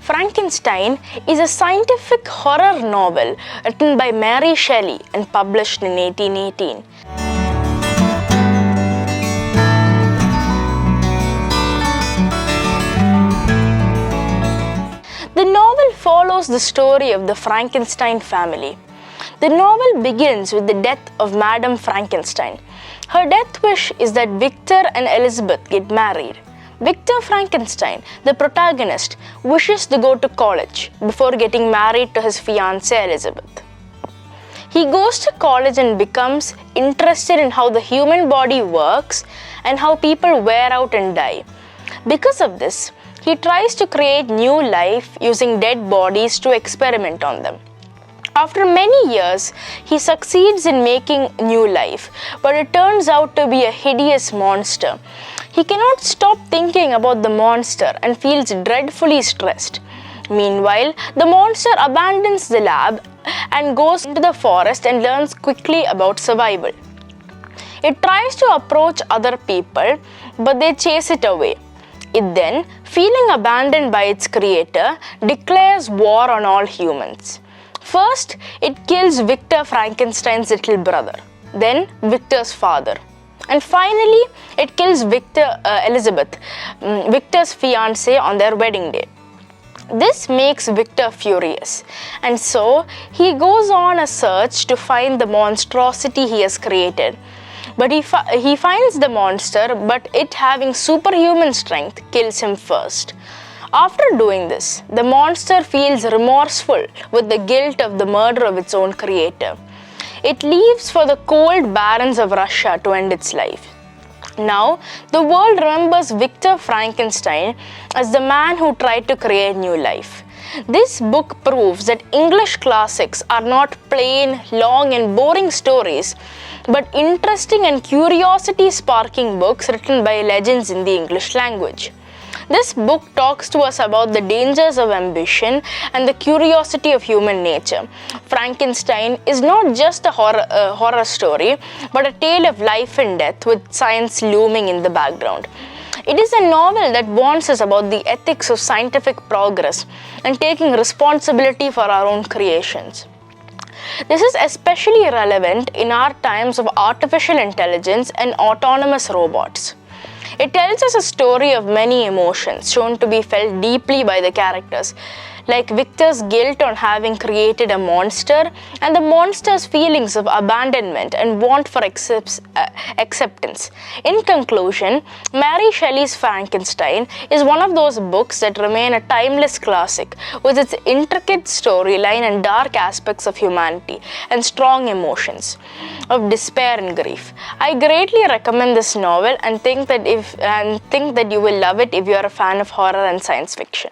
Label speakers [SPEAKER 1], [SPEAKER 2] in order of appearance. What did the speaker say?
[SPEAKER 1] Frankenstein is a scientific horror novel written by Mary Shelley and published in 1818. The novel follows the story of the Frankenstein family. The novel begins with the death of Madame Frankenstein. Her death wish is that Victor and Elizabeth get married. Victor Frankenstein, the protagonist, wishes to go to college before getting married to his fiancée Elizabeth. He goes to college and becomes interested in how the human body works and how people wear out and die. Because of this, he tries to create new life using dead bodies to experiment on them. After many years, he succeeds in making new life, but it turns out to be a hideous monster. He cannot stop thinking about the monster and feels dreadfully stressed. Meanwhile, the monster abandons the lab and goes into the forest and learns quickly about survival. It tries to approach other people, but they chase it away. It then, feeling abandoned by its creator, declares war on all humans. First, it kills Victor Frankenstein's little brother, then Victor's father, and finally, it kills Elizabeth, Victor's fiancée, on their wedding day. This makes Victor furious, and so he goes on a search to find the monstrosity he has created. But he finds the monster, but it, having superhuman strength, kills him first. After doing this, the monster feels remorseful with the guilt of the murder of its own creator. It leaves for the cold barrens of Russia to end its life. Now, the world remembers Victor Frankenstein as the man who tried to create new life. This book proves that English classics are not plain, long and boring stories, but interesting and curiosity-sparking books written by legends in the English language. This book talks to us about the dangers of ambition and the curiosity of human nature. Frankenstein is not just a horror story, but a tale of life and death with science looming in the background. It is a novel that warns us about the ethics of scientific progress and taking responsibility for our own creations. This is especially relevant in our times of artificial intelligence and autonomous robots. It tells us a story of many emotions shown to be felt deeply by the characters, like Victor's guilt on having created a monster and the monster's feelings of abandonment and want for acceptance. In conclusion, Mary Shelley's Frankenstein is one of those books that remain a timeless classic with its intricate storyline and dark aspects of humanity and strong emotions of despair and grief. I greatly recommend this novel and think that you will love it if you are a fan of horror and science fiction.